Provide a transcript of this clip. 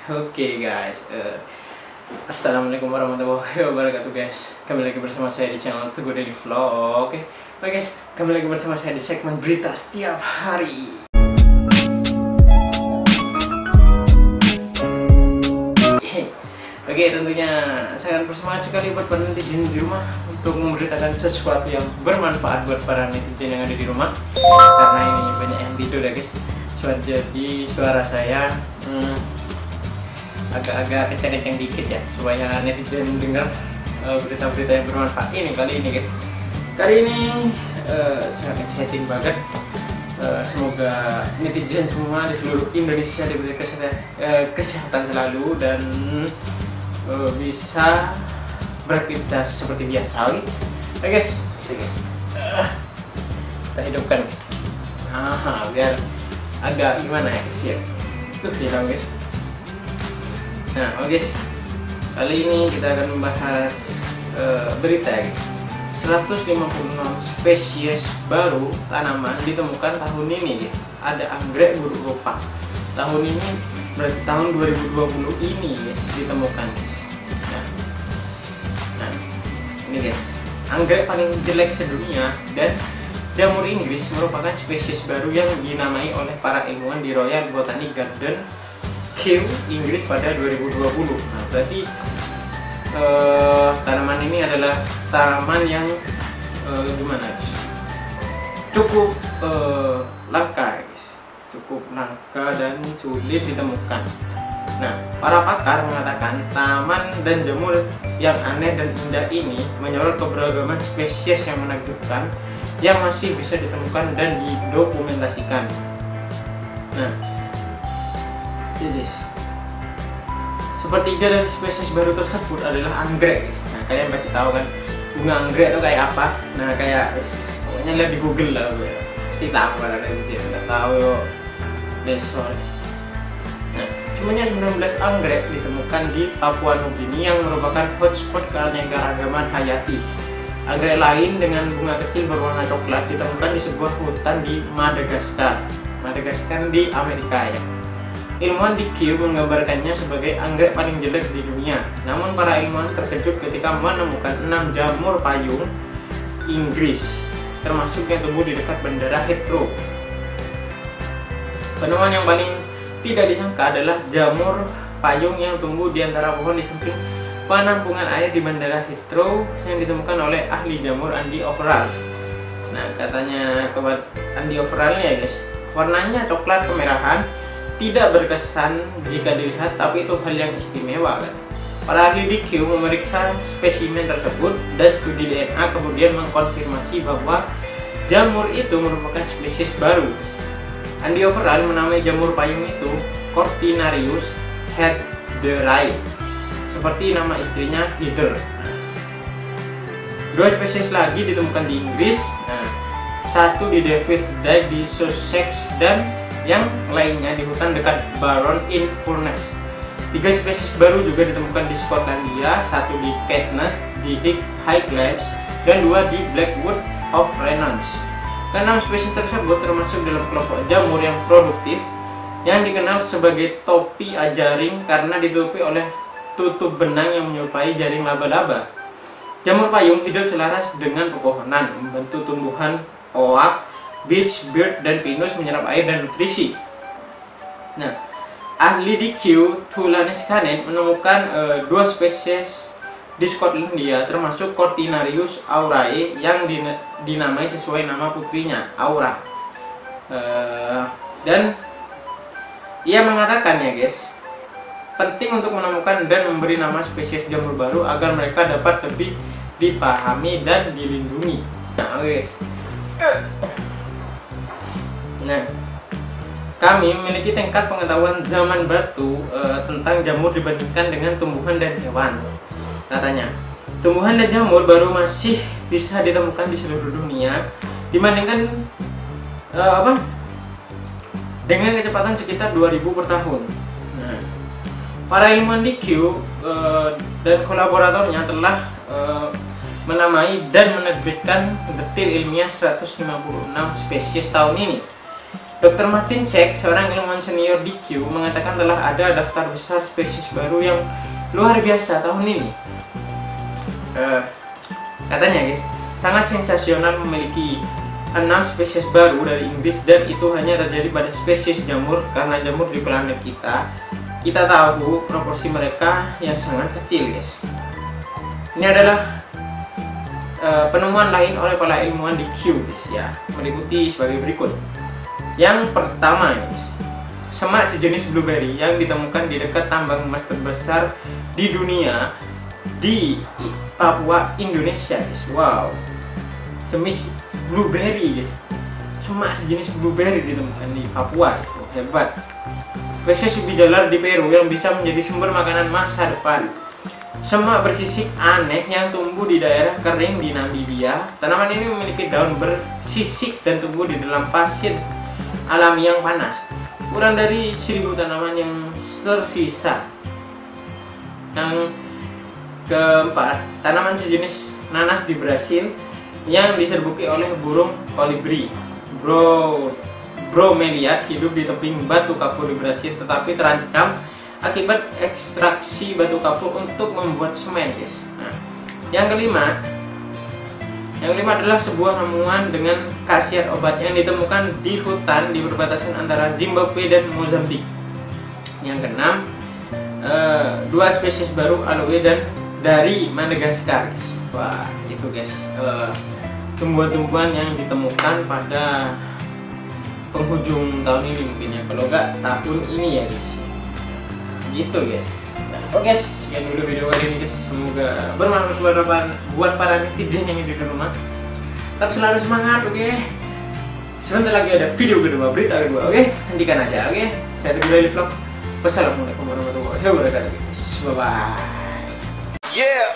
Oke guys, assalamualaikum warahmatullahi wabarakatuh guys. Kembali lagi bersama saya di channel Teguh Daily Vlog. Oke guys, kembali lagi bersama saya di segmen berita setiap hari. Oke, tentunya saya akan bersemangat sekali buat para netizen di rumah untuk memberitakan sesuatu yang bermanfaat buat para netizen yang ada di rumah. Karena ini banyak yang tidur ya guys. Jadi suara saya agak-agak kencang-kencang dikit ya, supaya netizen dengar berita-berita yang bermanfaat ini kali ini guys. Kali ini saya akan setting banget. Semoga netizen semua di seluruh Indonesia diberi kesehatan selalu dan bisa beraktivitas seperti biasa. Oke guys, kita hidupkan biar agak gimana ya guys ya. Hilang guys. Nah oke guys, kali ini kita akan membahas berita ya guys. 156 spesies baru tanaman ditemukan tahun ini guys. Ada anggrek buruk rupa. Tahun ini berarti tahun 2020 ini guys ditemukan guys. Nah ini guys, anggrek paling jelek sedunia dan jamur Inggris merupakan spesies baru yang dinamai oleh para ilmuwan di Royal Botanic Garden, Kew, Inggris pada 2020. Nah, berarti tanaman ini adalah tanaman yang gimana? Cukup langka, guys. Cukup langka dan sulit ditemukan. Nah, para pakar mengatakan tanaman dan jamur yang aneh dan indah ini menyorot keberagaman spesies yang menakjubkan yang masih bisa ditemukan dan didokumentasikan. Nah, sepertiga dari spesies baru tersebut adalah anggrek guys. Nah, kalian pasti tahu kan bunga anggrek itu kayak apa? Nah, kayak pokoknya lihat di Google lah gue. Pasti tahu kalau ada yang tidak tahu deh, sorry. Nah, semuanya 19 anggrek ditemukan di Papua Nugini yang merupakan hotspot keanekaragaman hayati. Anggrek lain dengan bunga kecil berwarna coklat ditemukan di sebuah hutan di Madagaskar di Amerika ya. Ilmuwan di Kew menggambarkannya sebagai anggrek paling jelek di dunia. Namun para ilmuwan terkejut ketika menemukan 6 jamur payung Inggris, termasuk yang tumbuh di dekat bandara Heathrow. Penemuan yang paling tidak disangka adalah jamur payung yang tumbuh di antara pohon di samping penampungan air di bandara Heathrow yang ditemukan oleh ahli jamur Andy Overall. Nah, katanya Andy Overall ya guys, warnanya coklat kemerahan, tidak berkesan jika dilihat, tapi itu hal yang istimewa kan. Para ahli di Kew memeriksa spesimen tersebut dan studi DNA kemudian mengkonfirmasi bahwa jamur itu merupakan spesies baru. Andy Overall menamai jamur payung itu Cortinarius heatheri, seperti nama istrinya Heather. Dua spesies lagi ditemukan di Inggris, satu di Davis Dyke di Sussex dan yang lainnya di hutan dekat Barrow-in-Furness. 3 spesies baru juga ditemukan di Skotlandia, satu di Caithness di Highlands dan 2 di Blackwood of Renons. Keenam spesies tersebut termasuk dalam kelompok jamur yang produktif yang dikenal sebagai topi ajaring karena ditutupi oleh tutup benang yang menyerupai jaring laba-laba. Jamur payung hidup selaras dengan pepohonan, membantu tumbuhan oak, beech, birch, dan pinus menyerap air dan nutrisi. Nah, ahli di Kew, Tulaniskanen menemukan 2 spesies di Skotlandia, termasuk Cortinarius aurae yang dinamai sesuai nama putrinya, Aura. Dan ia mengatakan ya guys, penting untuk menemukan dan memberi nama spesies jamur baru agar mereka dapat lebih dipahami dan dilindungi. Nah, oke. Nah, kami memiliki tingkat pengetahuan zaman batu tentang jamur dibandingkan dengan tumbuhan dan hewan. Katanya, tumbuhan dan jamur baru masih bisa ditemukan di seluruh dunia dibandingkan dengan kecepatan sekitar 2000 per tahun. Nah, para ilmuwan di Kew dan kolaboratornya telah menamai dan menerbitkan detil ilmiah 156 spesies tahun ini. Dr. Martin Cech, seorang ilmuwan senior di Kew, mengatakan telah ada daftar besar spesies baru yang luar biasa tahun ini. Katanya guys, sangat sensasional memiliki 6 spesies baru dari Inggris, dan itu hanya terjadi pada spesies jamur, karena jamur di planet kita tahu proporsi mereka yang sangat kecil guys. Ini adalah penemuan lain oleh para ilmuwan di Kew guys ya, meliputi sebagai berikut. Yang pertama guys, semak sejenis blueberry yang ditemukan di dekat tambang emas terbesar di dunia di Papua, Indonesia guys. Wow, semis blueberry guys, semak sejenis blueberry ditemukan di Papua, hebat. Spesies ubi jalar di Peru yang bisa menjadi sumber makanan masa depan. Semak bersisik aneh yang tumbuh di daerah kering di Namibia. Tanaman ini memiliki daun bersisik dan tumbuh di dalam pasir alami yang panas. Kurang dari 1000 tanaman yang tersisa. Yang keempat, tanaman sejenis nanas di Brasil yang diserbuki oleh burung kolibri. Bromeliad hidup di tebing batu kapur di Brasil, tetapi terancam akibat ekstraksi batu kapur untuk membuat semen guys. Nah, yang kelima adalah sebuah ramuan dengan khasiat obat yang ditemukan di hutan di perbatasan antara Zimbabwe dan Mozambik. Yang keenam, 2 spesies baru aloe dari Madagaskar guys. Wah, itu guys, tumbuhan-tumbuhan yang ditemukan pada penghujung tahun ini mungkin ya, kalau enggak tahun ini ya guys. Gitu guys. Nah, oke guys, sekian dulu video kali ini guys. Semoga bermanfaat buat para netizen yang di rumah. Tetap selalu semangat, oke. Sebentar lagi ada video kedua, berita kedua, oke. Nantikan aja, oke. Saya Teguh Vlog. Wassalamualaikum warahmatullahi wabarakatuh guys. Bye bye. Yeah.